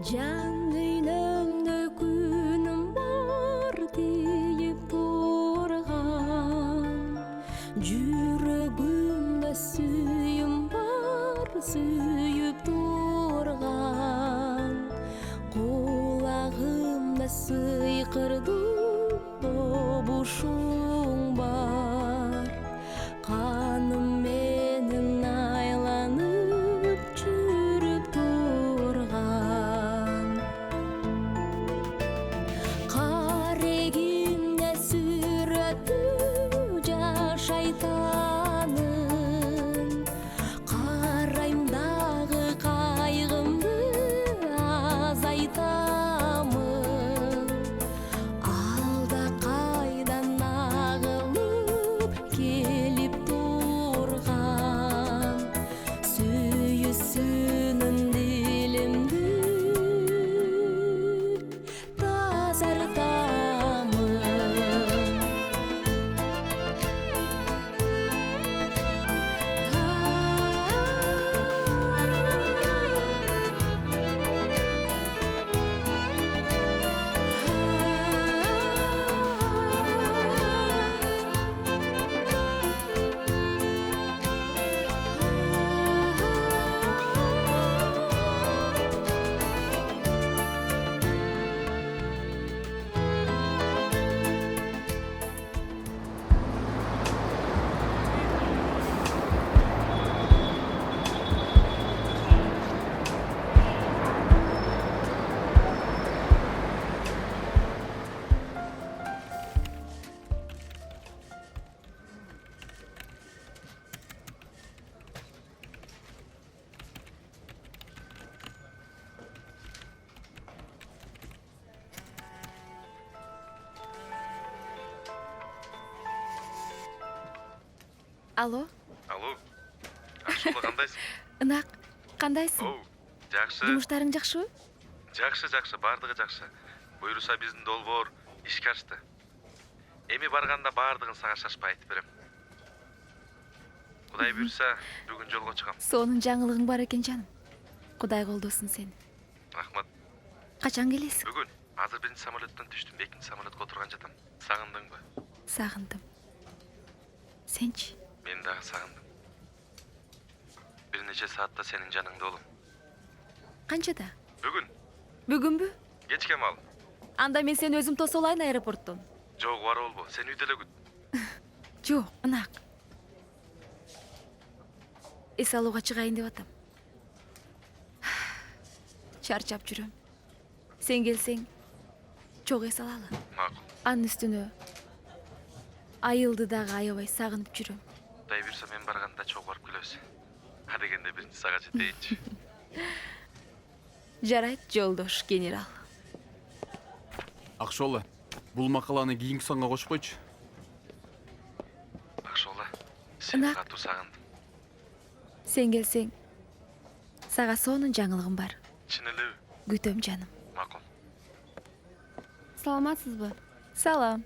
Can düynümde günüm var deyip turgan, Жүрөгүмдө сүйүм бар, сүйүп турган, Кулагымда сыйкырдуу добушуң бар, Каным менен айланып жүрүп турган. Карегимде сүрөтүп жашайтанын, карайм дагы кайгымды азайтамын. Алда кайдан агылып келип турган, сүйүүсүнүн дилимди тазартамын. Алло, Алло, Акшола кандайсың? ынак, кандайсың? Оу, жакшы. Жумуштарың жакшыбы? Жакшы, бардыгы жакшы. Буйруса биздин долбоор ишке ачты. Эми барганда бардыгын сага шашпай айтып берем. Кудай буйруса, бүгүн жолго чыгам. Сонун жаңылыгың бар экен жаным. Кудай колдосун сени. Рахмат. Качан келесиң? Бүгүн азыр биринчи самолеттен түштүм, экинчи самолетке отурган жатам. Сагындыңбы? Сагындым. Сенчи? Мен дагы сагындым. Бир нече саатта сенин жаныңда болом. Канчада? Бүгүн Бүгүнбү? кечке маал. Анда мен сени өзүм тосо алайын аэропорттон. Жок, бар болбо. Сен үйдө эле күт. Жок, ынак. Эс алууга чыгайын деп атам. Чарчап жүрөм. Сен келсең, чок эс алалы. Макул. Анын үстүнө айылды дагы аябай сагынып жүрөм. Кудай буйруса мен барганда чогуу барып келебиз. Адегенде биринчи сага жетейинчи. Жарайт, жолдош генерал. Акшола, бул макаланы кийинки санга кошуп койчу. Акшола, сени Ынак. катуу сагындым. Сен келсең, сага сонун жаңылыгым бар. Чын элеби? Күтөм жаным. Макул. Саламатсызбы? Салам.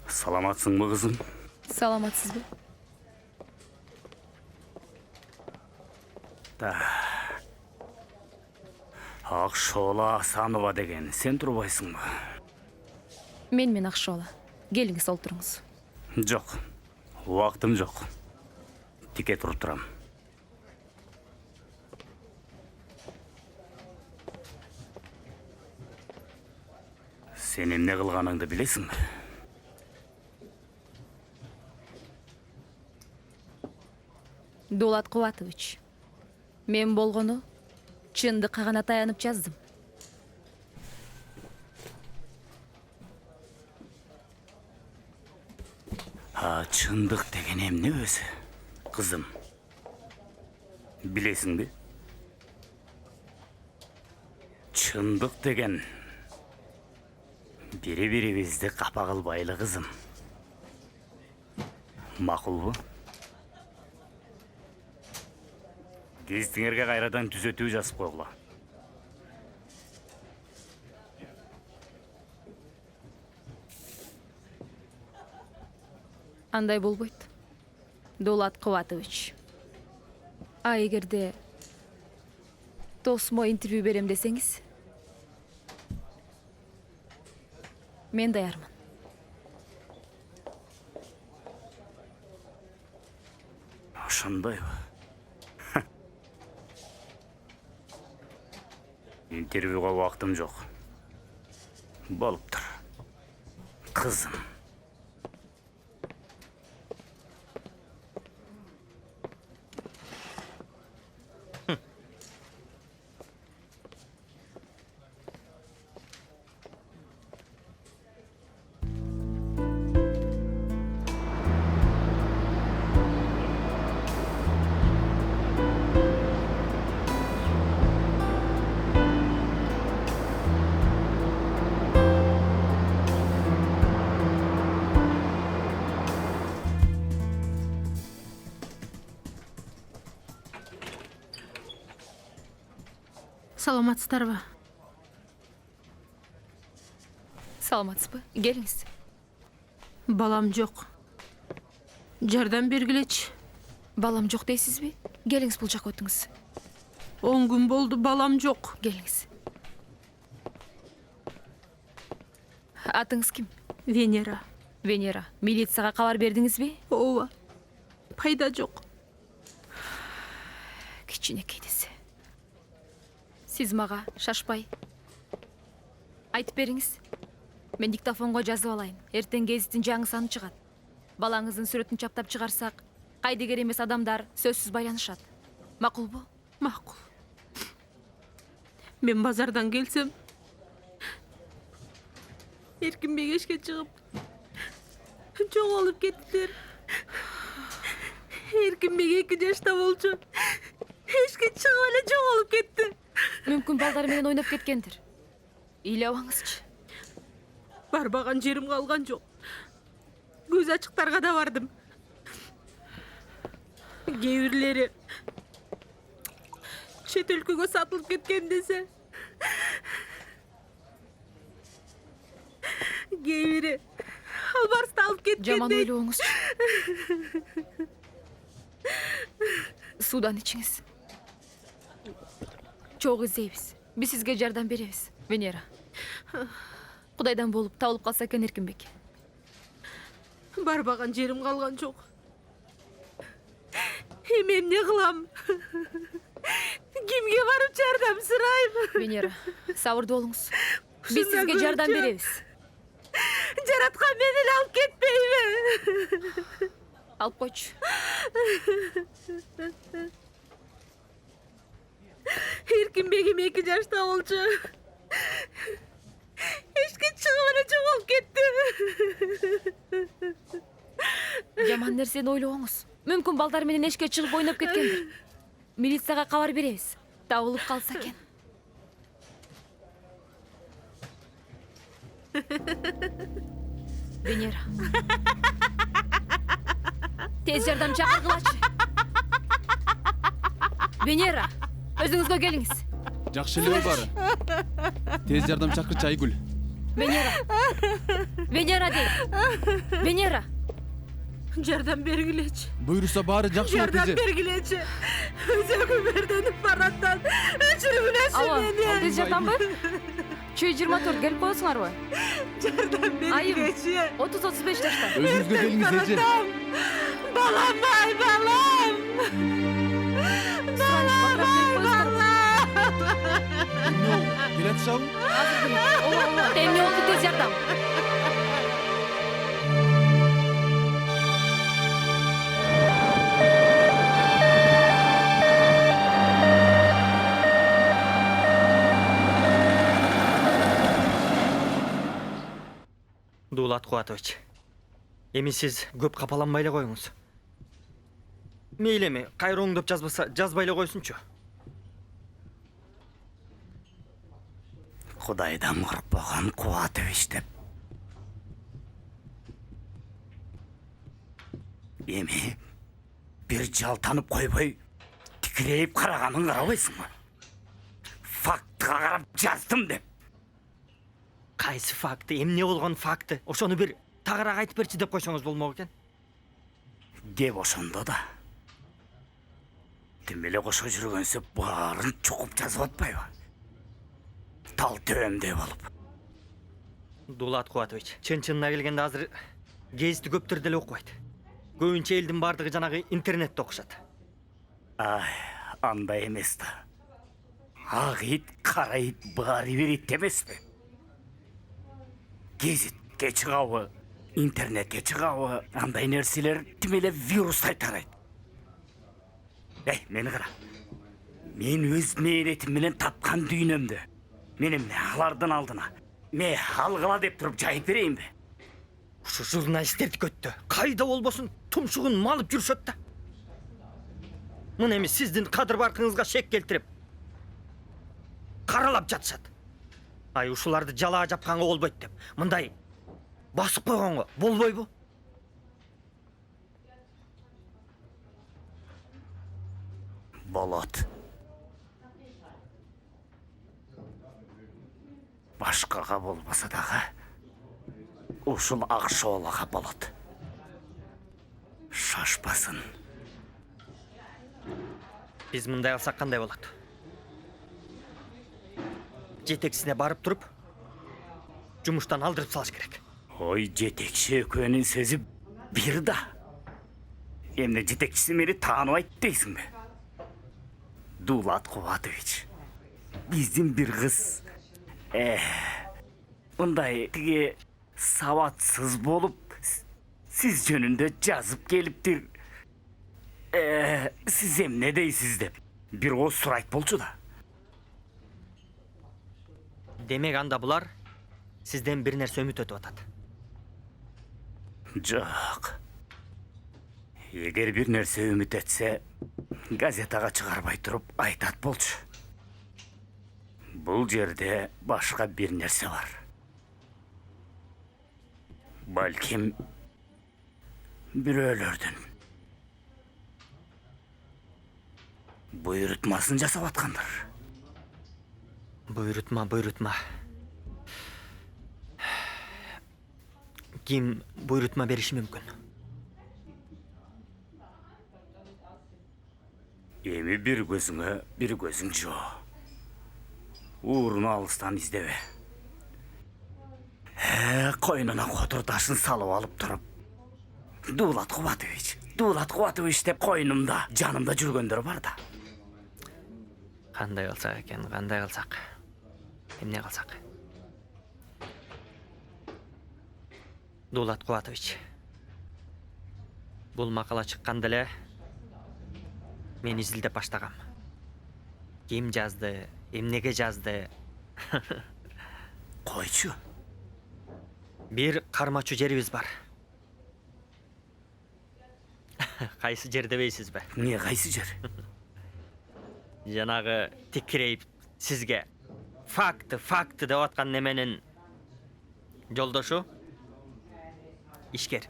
Саламатсыңбы кызым? Саламатсызбы? Да. Акшола Асанова деген сен турбайсыңбы? Мен Акшола. Келиңиз, олтуруңуз. Жок. Убактым жок. Тике туруп турам. Сен эмне кылганыңды билесиңби? Дулат Кубатович, мен болгону чындыкка гана таянып жаздым. Чындык деген эмне өзү? Кызым. Билесиңби? Чындык деген бири-бирибизди капа кылбайлы, кызым. Макулбу? Кезиңерге кайрадан түзөтүү жазып койгула. Андай болбойт. Дулат Кубатович. А эгерде тосмо интервью берем десеңиз, мен даярмын. Ошондойбу? Интервьюга убактым жок. Болуптур. Кызым. Саламатсыздарбы? Саламатсызбы? Келиңиз. Балам жок. Жардам бергилечи. Балам жок дейсизби? Келиңиз, бул жакка өтүңүз. 10 күн болду, балам жок. Келиңиз. Атыңыз ким? Венера. Венера. Милицияга кабар бердиңизби? Ооба. Пайда жок. Кичинекей десе. Сиз мага шашпай айтып бериңиз. Мен диктофонго жазып алайын. Эртең гезиттин жаңы саны чыгат. Балаңыздын сүрөтүн чаптап чыгарсак, кайдыгер эмес адамдар сөзсүз байланышат. Макулбу? Макул. Мен базардан келсем, Эркинбек эшке чыгып, жоголуп кеттилер. Эркинбек 2 жашта болчу. Эшке чыгып эле жоголуп кетти. Мүмкүн балдары менен ойноп кеткендир. Ыйлабаңызчы. Барбаган жерим калган жок. Көз ачыктарга да бардым. Кээ бирлери чет өлкөгө сатылып кеткен десе, кээ бири албарысты алып кеткен Жаман дейт. ойлооңузчу. Судан ичиңиз. Чогуу издейбиз. Биз сизге жардам беребиз. Венера. Кудайдан болуп табылып калса экен Эркинбек. Барбаган жерим калган жок. Эми эмне кылам? Кимге барып жардам сурайм? Венера, сабырдуу болуңуз. Биз Ушундай сизге жардам көрчү. беребиз. Жараткан мени эле алып кетпейби? Алып койчу. Эркинбегим 2 жашта болчу. Эшке чыгып эле жоголуп кетти. Жаман нерсени ойлобоңуз. Мүмкүн балдар менен эшке чыгып ойноп кеткендир. Милицияга кабар беребиз. Табылып калса экен. Венера. Тез жардам чакыргылачы. Венера, өзүңүзгө келиңиз. Жакшы эле баары. Тез жардам чакырчы Айгүл. Венера. Венера дейт. Венера. Жардам бергилечи. Буйруса баары жакшы болот Жардам эже. бергилечи. Өзөгүм өрдөнүп бараттан. Өчүрүңүлөчү Алло, мени. тез жардамбы? Чүй 24 келип коесуңарбы? жардам Айым. бергилечи. 30-35 жашта. Өзүңүзгө келиңиз эже. Балам-ай, балам. Сұраныш батырап беріп қойсыздар. Эмне болду? Келатышабы? Эмне болду, тез жардам? Дулат Кубатович, эми сиз көп капаланбай эле коюңуз. Мейли эми, кайра оңдоп жазбаса, жазбай эле койсунчу. Кудайдан коркпогон Кубатович деп. Эми бир жалтанып койбой, тикирейип караганын карабайсыңбы? Фактыга карап жаздым деп. Кайсы факты, эмне болгон факты? Ошону бир тагыраак айтып берчи деп койсоңуз болмок экен. Деп ошондо да. Тим эле кошо жүргөнсө баарын чукуп жазып атпайбы? Тал төбөмдөй болуп. Дулат Кубатович, чын-чынына келгенде азыр гезитти көптөр деле окубайт. Көбүнчө элдин бардыгы жанагы интернетте окушат. Ай, андай эмес да. Ак ит, кара ит баары бир ит эмеспи? Гезитке чыгабы, интернетке чыгабы, андай нерселер тим эле вирустай тарайт. Эй, мени кара. Мен өз мээретим менен тапкан дүйнөмдү мен эмне алардын алдына ме алгыла деп туруп жайып берейинби? Ушу журналисттерди көттү. Кайда болбосун тумшугун малып жүрүшөт да. Мына эми сиздин кадыр баркыңызга шек келтирип каралап жатышат. Ай, ушуларды жалаа жапканга болбойт деп. Мындай басып койгонго болбойбу? Болот. Башкага болбаса дагы ушул Акшоолага болот. Шашпасын. Биз мындай алсак кандай болот? Жетексине барып туруп, жумуштан алдырып салыш керек. Ой, жетекчи экөөнүн сөзү бир да. Эмне жетекчиси мени тааныбайт дейсиңби? Дулат Кубатович, биздин бир кыз мындай тиги сабатсыз болуп сиз жөнүндө жазып келиптир. Сиз эмне дейсиз деп бир ооз сурайт болчу да. Демек анда булар сизден бир нерсе үмүт өтүп атат. Жок. Эгер бир нерсе үмүт этсе, газетага чыгарбай туруп айтат болчу. Бул жерде башка бир нерсе бар. Балким бирөөлөрдүн буйрутмасын жасап аткандыр. Буйрутма. Ким буйрутма бериши мүмкүн? Эми бир көзүң жоо. Ууруну алыстан издебе. Койнуна котур ташын салып алып туруп. Дулат Кубатович деп койнумда, жанымда жүргөндөр бар да. Кандай кылсак экен, кандай кылсак? Эмне кылсак? Дулат Кубатович, бул макала чыкканда эле мен изилдеп баштагам. Ким жазды, эмнеге жазды? Койчу. Бир кармачу жерибиз бар. Кайсы жер дебейсизби? Не кайсы жер? Жанагы тикирейип сизге факты деп аткан неменин жолдошу ишкер.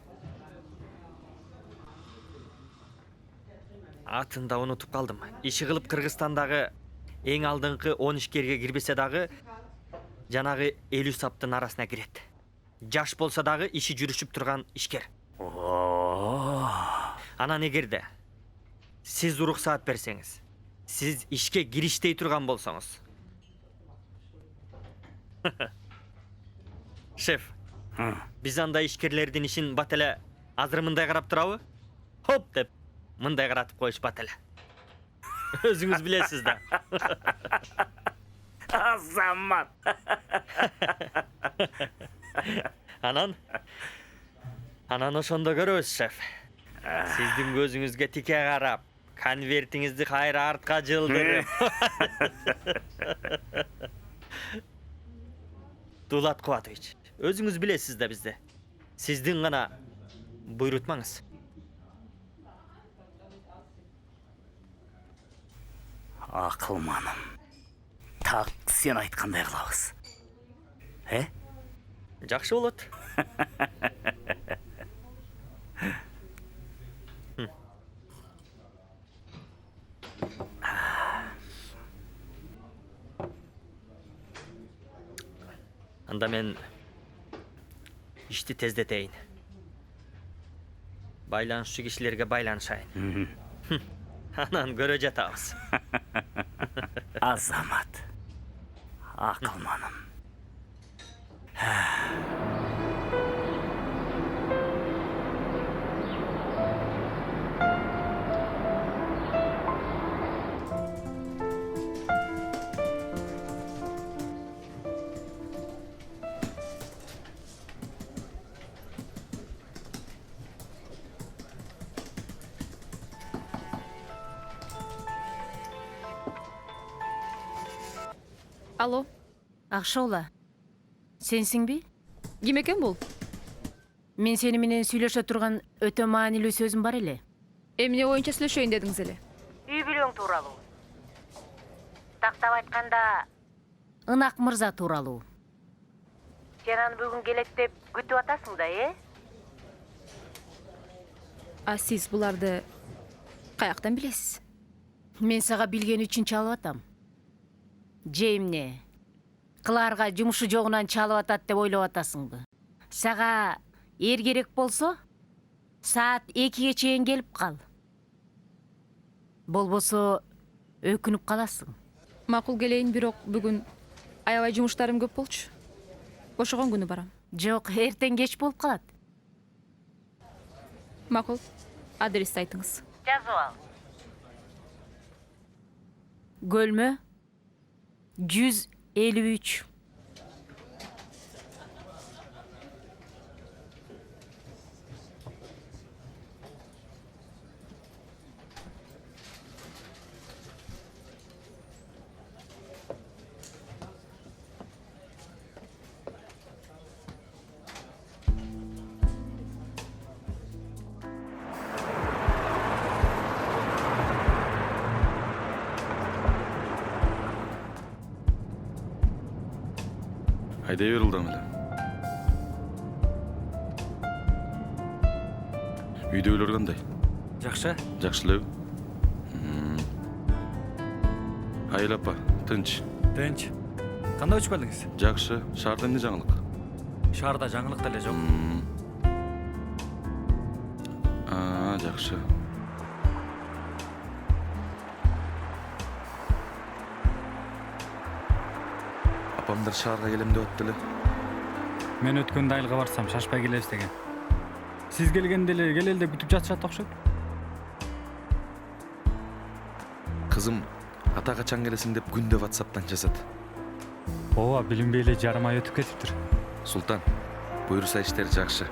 Атын да унутуп калдым. Иши кылып Кыргызстандагы эң алдыңкы 10 ишкерге кирбесе дагы жанагы 50 саптын арасына кирет. Жаш болса дагы иши жүрүшүп турган ишкер. Анан эгерде сиз уруксаат берсеңиз, сиз ишке кириштей турган болсоңуз. Шеф, Биз андай ишкерлердин ишин бат эле азыр мындай карап турабы? Хоп деп мындай каратып коюш бат эле. Өзүңүз билесиз да. Азамат. Анан ошондо көрөбүз, шеф. Сиздин көзүңүзгө тике карап, конвертиңизди кайра артка жылдырып. Дулат Кубатович, өзүңүз билесиз да бизде. Сиздин гана буйрутмаңыз. Акылманым. Так сен айткандай кылабыз. Жакшы болот. Анда мен ишти тездетейин. Байланышчу кишилерге байланышайын. Анан көрө жатабыз. Азамат. Акылманым. Алло, Акшола, сенсиңби? ким экен бул? Мен сени менен сүйлөшө турган өтө маанилүү сөзүм бар эле. Эмне боюнча сүйлөшөйүн дедиңиз эле? Үй бүлөң тууралуу. Тактап айтканда, Ынак мырза тууралуу. Сен аны бүгүн келет деп күтүп атасың да, А сиз буларды каяктан билесиз? Мен сага билген үчүн чалып атам. Же эмне? Кылаарга жумушу жогунан чалып атат деп ойлоп атасыңбы? Сага эр керек болсо, саат 2-ге чейин келип кал. Болбосо өкүнүп каласың. Макул келейин, бирок бүгүн аябай жумуштарым көп болчу. Бошогон күнү барам. Жок, эртең кеч болуп калат. Макул, адрести айтыңыз. Жазып ал. Көлмө 153. Айдай бер ылдам эле. Үйдөгүлөр кандай? Жакшы. Жакшы элеби? Айыл апа, тынч. Тынч. Кандай учуп келдиңиз? Жакшы. Шаарда эмне жаңылык? Шаарда жаңылык деле жок. Жакшы. Апамдар шаарга келем деп аттылы. Мен өткөндө айылга барсам шашпай келебиз деген. Сиз келгенде эле келели деп күтүп жатышат окшойт. Кызым, ата качан келесиң деп күндө WhatsApp'тан жазат. Ооба, билинбей эле жарым ай өтүп кетиптир. Султан, буйруса иштер жакшы.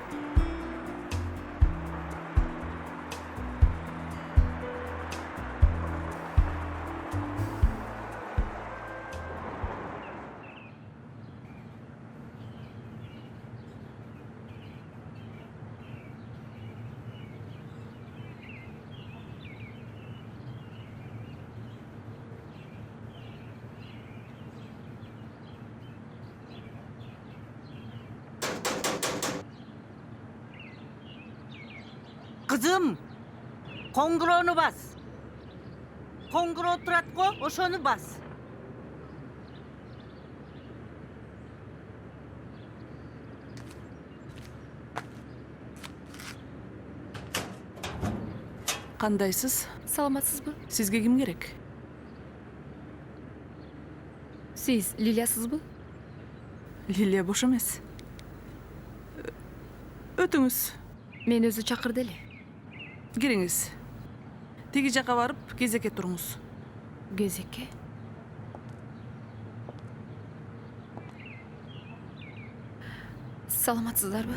Kızım, konguronu bas. Konguro oturat ko, ошону bas. Кандайсыз? Саламатсызбы? Сизге ким керек? Сиз Лилиясызбы? Лилия бош эмес. Өтүңүз. Мен өзү чакырды эле. Кириңиз. Тиги жака барып кезекке туруңуз. Кезекке. Саламатсыздарбы?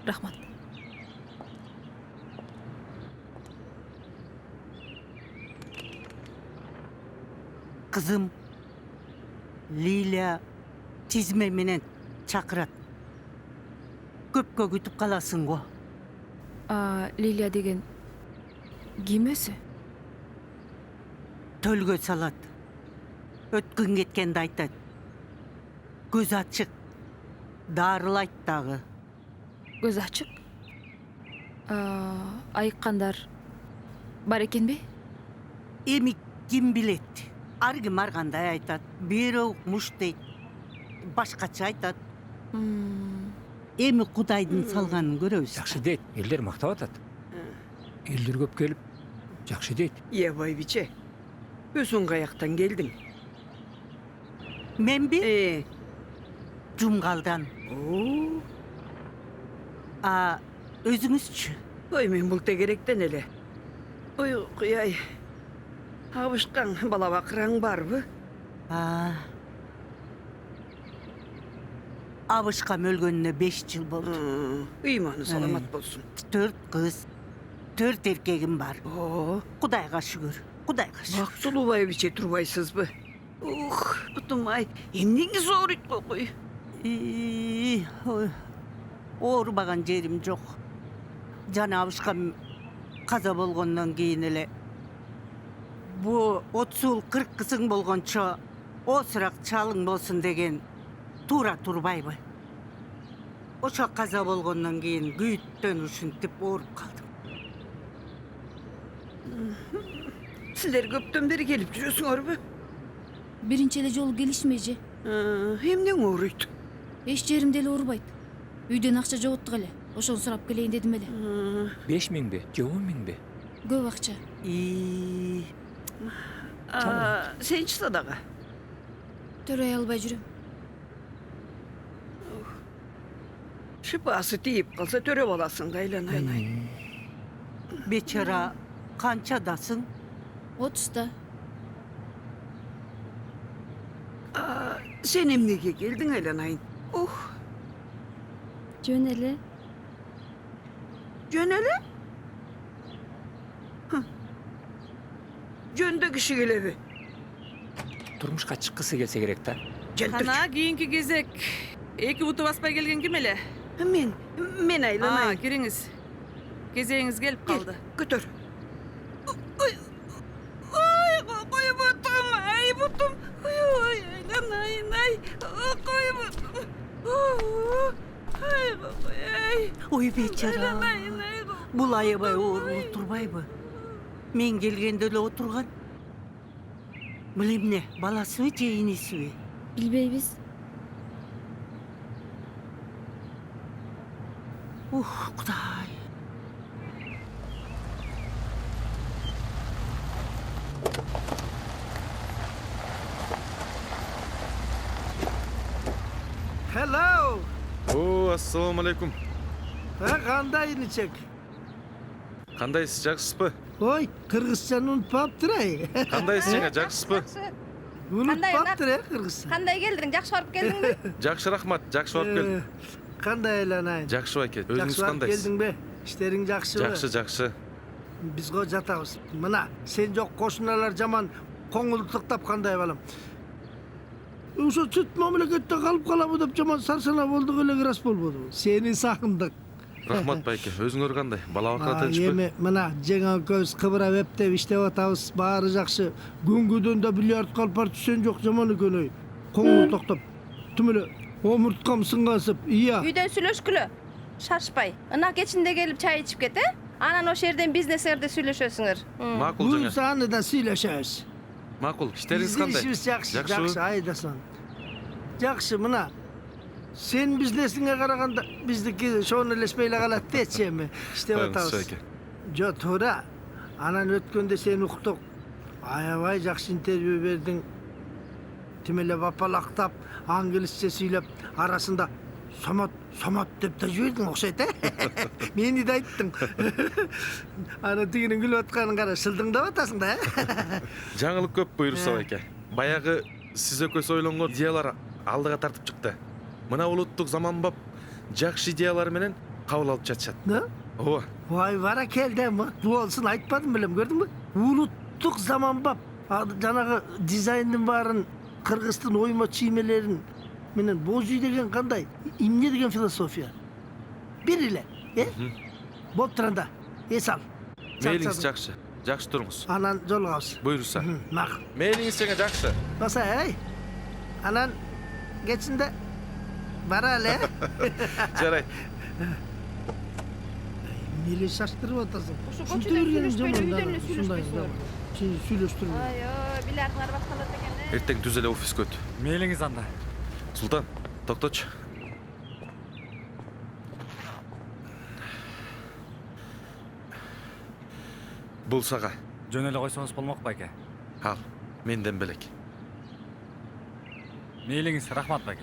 Рахмат. Кызым Лиля тизме менен чакырат. Көпкө күтүп каласың го. Лилия деген ким өзү? Төлгө салат. Өткөн кеткенди айтат. Көз ачык. Дарылайт дагы. Көз ачык. Айыккандар бар экенби? Эми ким билет? Ар ким ар кандай айтат. Бирөө муш дейт. Башкача айтат. Эми Кудайдын салганын көрөбүз. Жакшы дейт, элдер мактап атат. Элдер көп келип, жакшы дейт. Байбиче, өзүң каяктан келдиң? Менби? Жумгалдан. Өзүңүзчү? Ой, мен бул тегеректен эле. Ой, куяй. Абышкаң бала бакыраң барбы? Абышкам өлгөнүнө 5 жыл болду. Ыйманы саламат болсун. 4 кыз, 4 эркегим бар. Кудайга шүгүр. Кудайга шүгүр. Бактылуу байбиче турбайсызбы? Бутум-ай, эмнеңиз ооруйт кой. Оорубаган жерим жок. Жана абышкам каза болгондон кийин эле бу 30 жыл 40 кызың болгончо осурак чалың болсун деген туура турбайбы? Ошо каза болгондон кийин күйүттөн ушинтип ооруп калдым. Силер көптөн бери келип жүрөсүңөрбү? Биринчи эле жолу келишмейже. Эмнең ооруйт? Эч жеримде эле оорубайт. Үйдөн акча жоготтук эле. Ошону сурап келейин дедим эле. 5000 же 10.000? Көп акча. Сенчи садага? Төрөй албай жүрөм. Шипасы тийип калса төрөп аласың да айланайын. Бечара канчадасың? 30-та. Сен эмнеге келдиң айланайын? Жөн эле. Жөн эле? Жөндө киши келеби? Турмушка чыккысы келсе керек да. Кана кийинки кезек. Эки буту баспай келген ким эле? Мен айланайын. Кириңиз. Кезегиңиз келип калды. Көтөр. Ой, кой бутум, ай бутум. Ой, айланайын, ай. Кой бутум. Ой, бечара. Бул аябай ооруп турбайбы? Мен келгенде эле отурган. Бул эмне, баласыбы же инисиби? Билбейбиз. Кудай. Hello. Ассаламу алейкум. Кандай иничек? Кандайсыз, жакшысызбы? Ой, кыргызчаны унутпаптыр-ай. Кандайсыз жеңе, жакшысызбы? Унутпаптыр, кыргызча. Кандай келдиң? Жакшы барып келдиңби? Жакшы, рахмат, жакшы барып келдим. Кандай айланайын? Жакшы байке, өзүңүз кандайсыз? Келдиңби? Иштериң жакшыбы? Жакшы, жакшы. Биз го жатабыз. Мына, сен жок кошуналар жаман коңулду тыктап кандай балам. Ошо чыт мамлекетте калып калабы деп жаман сарсана болдук эле рас болбоду. Сени сагындык. Рахмат байке, өзүңөр кандай? Бала бакка тынчпы? Эми мына жеңе экөөбүз кыбырап эптеп иштеп атабыз, баары жакшы. Күнгөдөн да бильярд калпар түшөн жок жаман экен ой. Коңул токтоп. Тим эле омурткам сынгансып, ия. Үйдөн сүйлөшкүлө. Шашпай. Ына кечинде келип чай ичип кет, Анан ошол жерден бизнестерди сүйлөшөсүңөр. Макул жеңе. Буйрса аны да сүйлөшөбүз. Макул, иштериңиз кандай? Ишибиз жакшы, айдасаң. Жакшы, мына. Сен бизнесиңе караганда биздики шону элеспей эле калат дечи эми. Иштеп атабыз. Жо, туура. Анан өткөндө сени уктук. Аябай жакшы интервью бердиң. Тим эле бапалактап, англисче сүйлөп, арасында сомот деп да жибердиң окшойт, Мени да айттың. Ана тигинин күлүп атканын кара, шылдыңдап атасың да, Жаңылык көп буйруса байке. Баягы сиз экөөс ойлонгон идеялар алдыга тартып чыкты. Мына улуттук заманбап жакшы идеялар менен кабыл алып жатышат. Да? Ооба. Вай бара келди, болсун айтпадым белем, көрдүңбү? Улуттук заманбап жанагы дизайндын баарын, кыргыздын оймо чиймелерин менен божүй деген кандай? Эмне деген философия? Бир эле, Болуп турганда, эс ал. Мейлиңиз жакшы. Жакшы туруңуз. Анан жолугабыз. Буйруса. Макул. Мейлиңиз жеңе жакшы. Баса, Анан кечинде бара эле. Жарайт. Эмне шаштырып атасың? Ушу көчөдө сүйлөшпөйдү, үйдөн эле сүйлөшпөйсүңөр. Сүйлөштүрүп. Билардылар башталат экен. Эртең түз эле офиске өт. Мейлиңиз анда. Султан, токточу. Бул сага. Жөн эле койсоңуз болмок байке. Ал, менден белек. Мейлиңиз, рахмат байке.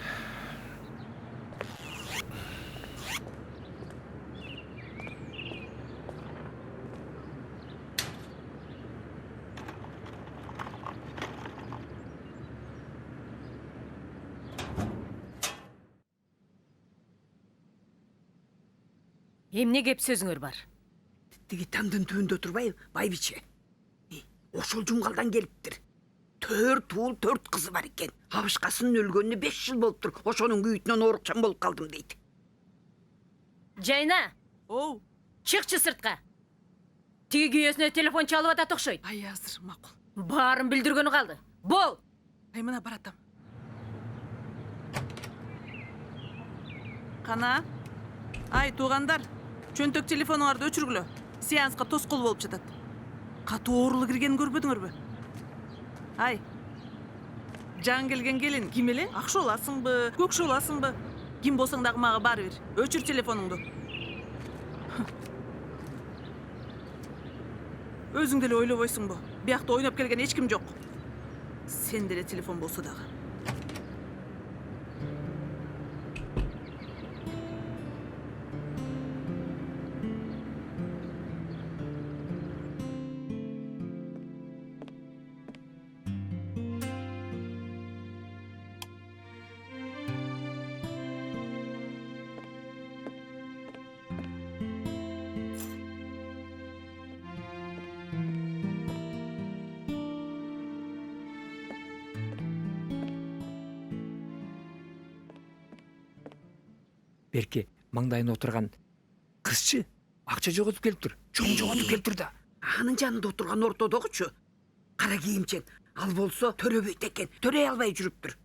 Эмне кеп сөзүңөр бар? Тиги тамдын түбүндө турбайбы, байбиче? Ошол жумгалдан келиптир. 4 уул 4 кызы бар экен. Абышкасынын өлгөнүнө 5 жыл болуптур. Ошонун күйүтүнөн оорукчан болуп калдым дейт. Жайна. Оу. Чыкчы сыртка. Тиги күйөөсүнө телефон чалып атат окшойт. Ай, азыр макул. Баарын билдиргөнү калды. Бол. Ай, мына баратам. Кана? Ай, туугандар, чөнтөк телефонуңарды өчүргүлө. Сеанска тоскоол болуп жатат. Катуу оорулу киргенин көрбөдүңөрбү? Ай, жан келген келин ким эле? Акшы оласыңбы, көкшө оласыңбы? Ким болсоң дагы мага баары бир. Өчүр телефонуңду. Өзүң деле ойлобойсуңбу? Биякта ойноп келген эч ким жок. Сен деле телефон болсо дагы. Берке маңдайына отырған кызчы акча жоготуп келиптир. Чоң жоготуп келиптир да. Анын жанында отурган ортодогучу кара кийимчен. Ал болсо төрөбөйт экен. Төрөй албай жүрүптүр.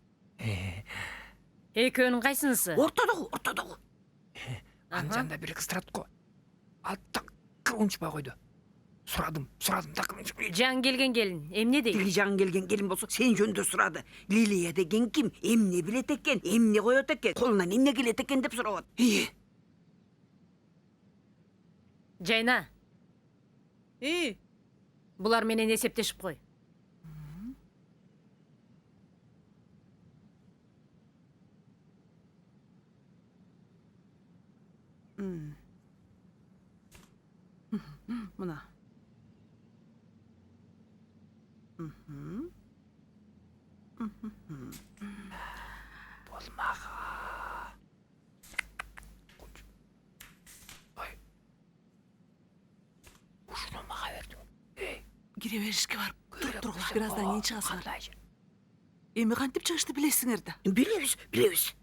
Экөөнүн кайсынысы? Ортодогу. Анын жанында бир кыз турат го. Ал такыр унчпай койду. Сурадым, такыр унчпай. Жан келген келин, эмне дейт? Тиги жан келген келин болсо сен жөнүндө сурады. Лилия деген ким? Эмне билет экен? Эмне коет экен? Колунан эмне келет экен деп сурап. Жайна. Булар менен эсептешип кой. Мына. Болмага. Ой. Ушуну мага бердиң. Кире беришке барып, туруп бир аздан кийин чыгасыңар. Эми кантип чыгышты билесиңер да? Билебиз.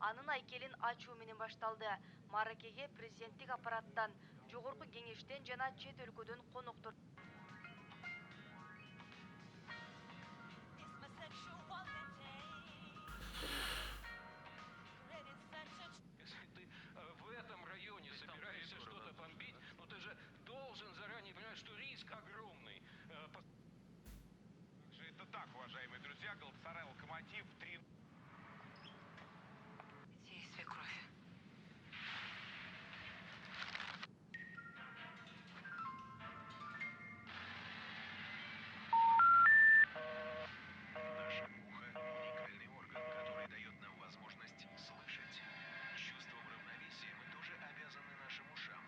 Анын айкелин ачуу менен башталды. Маракеге президенттик аппараттан, жогорку кеңештен жана чет өлкөдөн коноктор. В этом районе собираешься что-то бомбить, но ты же должен заранее понимать, что риск огромный. Это так, уважаемые друзья, Галатасарай Локомотив 3. Здесь свекровь. Наше ухо — уникальный орган, который дает нам возможность слышать. Чувством равновесия мы тоже обязаны нашим ушам.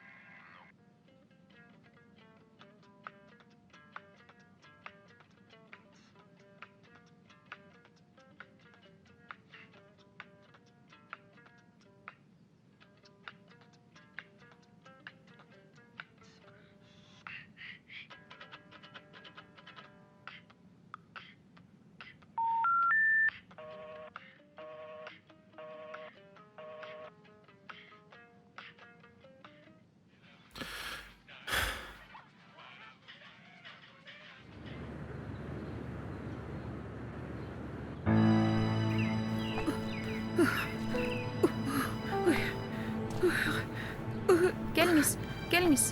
Но Келиңиз, келиңиз.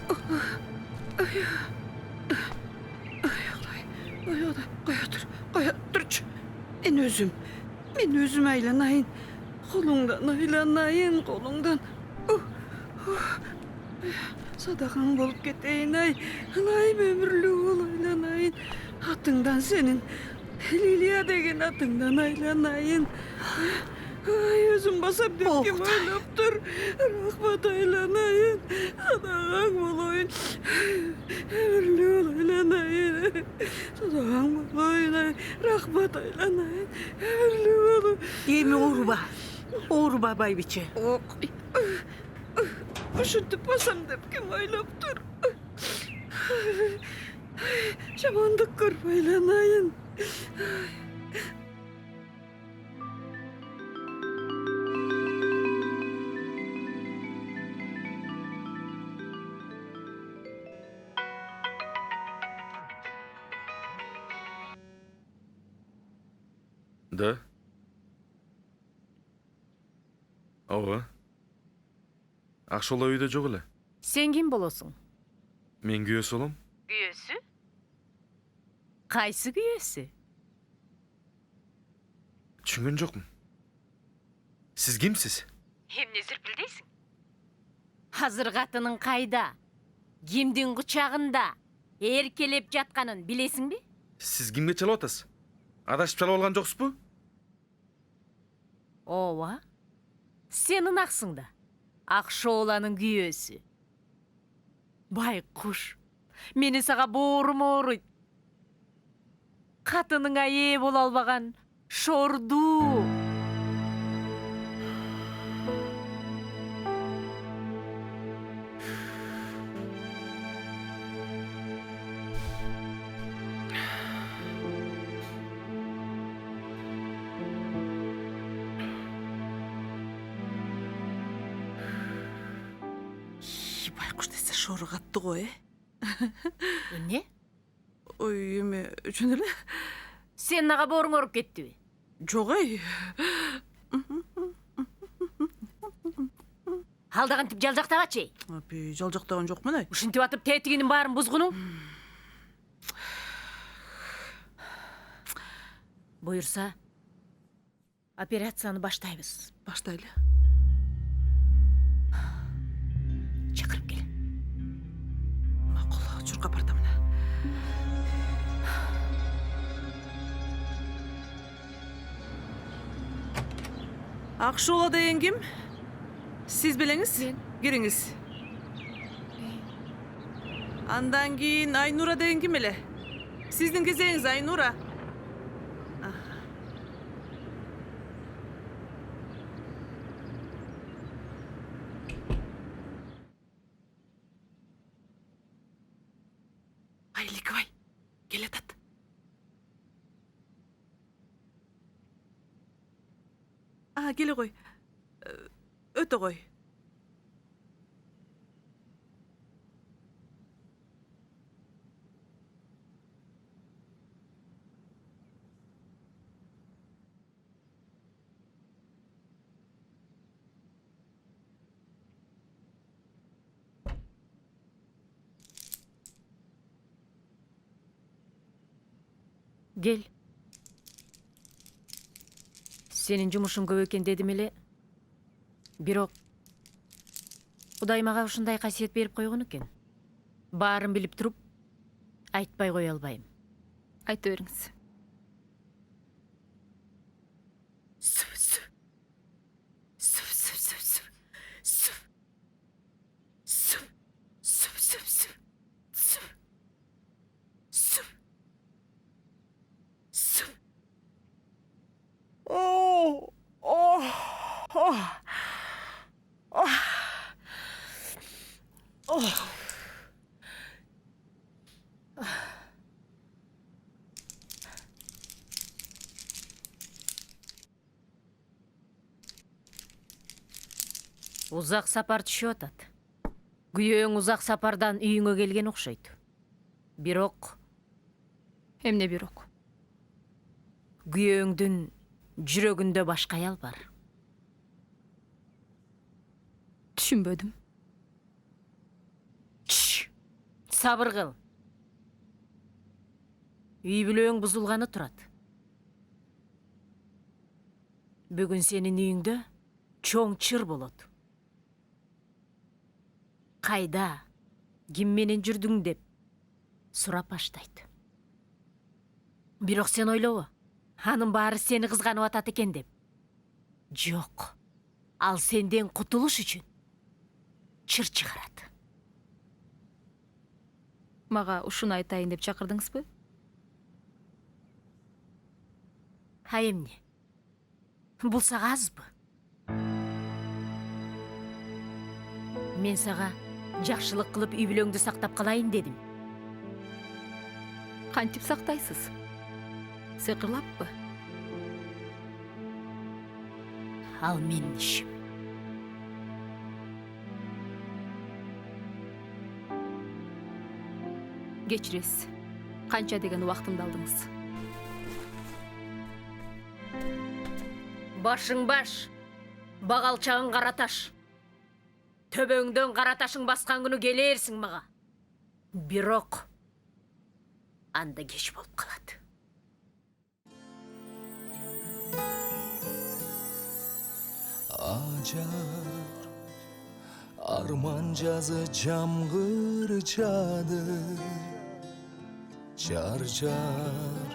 Koya durç. Ben özüm aylanayın. Kolundan aylanayın, kolundan. Sadakın bolup keteyin ay. Anayım ömürlü ol aylanayın. Atından senin. Liliya degen atından aylanayın. Ay özüm basap döküm oynap dur. Rahmat aylanayın. Sadakın boluyn. Ömürlü ol aylanayın. Sadakın boluyn ay. Rahmat aylanayın. Ömürlü ol. Demi Oğruba baybiçe. Üşütüp basam döküm oynap dur. Şamandık kırp aylanayın. Да? Ооба. Акшола үйдө жок эле. Сен ким болосуң? Мен күйөөсү болом. Күйөөсү? Кайсы күйөөсү? Түшүнгөн жокмун. Сиз кимсиз? Эмне зирпилдейсиң? Азыр катының кайда? Кимдин кучагында? Эркелеп жатканын билесиңби? Сиз кимге чалып атасыз? Адашып чалып алган жоксузбу? Ооба. Сен ынаксың да. Акшооланын күйөөсү. Байкуш. Мени сага боорум ооруйт. Катыныңа ээ боло албаган шорду. Байкуш десе шору катты го, Эмне? Ой, эме үчүн эле. Сен нага бооруң ооруп кеттиби? Жок, Алдагантип жалжактабачы. Апи, жалжактаган жокмун, Ушинтип атып тетигинин баарын бузгунуң. Буюрса, операцияны баштайбыз. Баштайлы. Чакырып кел. Макул, чурка бардым. Акшола деген ким? Сиз белеңиз? Кириңиз. Андан кийин Айнура деген ким эле? Сиздин кезегиңиз Айнура. Ай, Ликовай, келатат. Келе ғой. кете кой. Кел. Сенин жумушуң көп экен дедим эле. Бирок Кудай мага ушундай касиет берип койгон экен. Баарын билип туруп, айтпай кое албайм. Айта бериңиз. Узак сапар түшүп атат. Күйөөң узак сапардан үйүңө келген окшойт. Бирок Эмне бирок? күйөөңдүн жүрөгүндө башка аял бар. Түшүнбөдүм. Сабыр кыл. Үй бүлөң бузулганы турат. Бүгүн сенин үйүңдө чоң чыр болот. Кайда, ким менен жүрдүң деп сурап баштайт. Бирок сен ойлобо, анын баары сени кызганып атат экен деп. Жок, ал сенден кутулуш үчүн чыр чыгарат. Мага ушуну айтайын деп чакырдыңызбы? А эмне? Бул сага азбы? Мен сага жакшылык кылып үй бүлөңдү сактап калайын дедим. Кантип сактайсыз? Сыйкырлаппы? Ал менин ишим. Кечиресиз. Канча деген убактымды алдыңыз? Башың баш, багалчагың кара таш. Төбөңдөн кара ташың баскан күнү келерсиң мага. Бирок анда кеч болуп калат. Acar arman жазы жамгыр жады. Жар жар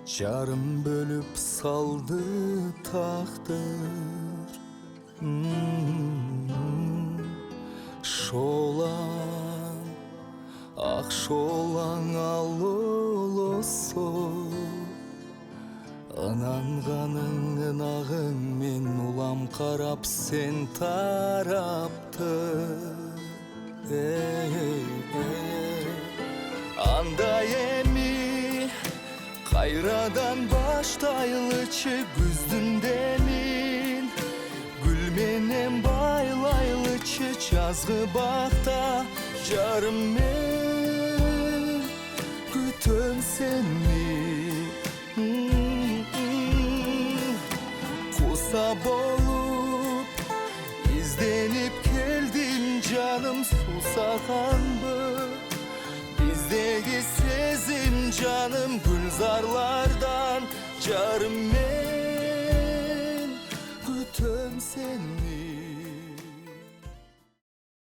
жарым бөлүп салды тактыр. Шолаң ак шолаң алолосо, ынанганың ынагың мен улам карап сен тарапты. Анда эми кайрадан баштайлычы күздүн демин, гүл менен байлайлычы жазгы бакта. Жарым мен күтөм сени, куса болуп изденип келдим жаным, сусаганбы биздеги сезим жаным гүлзарлардан. Жарым мен күтөм сени.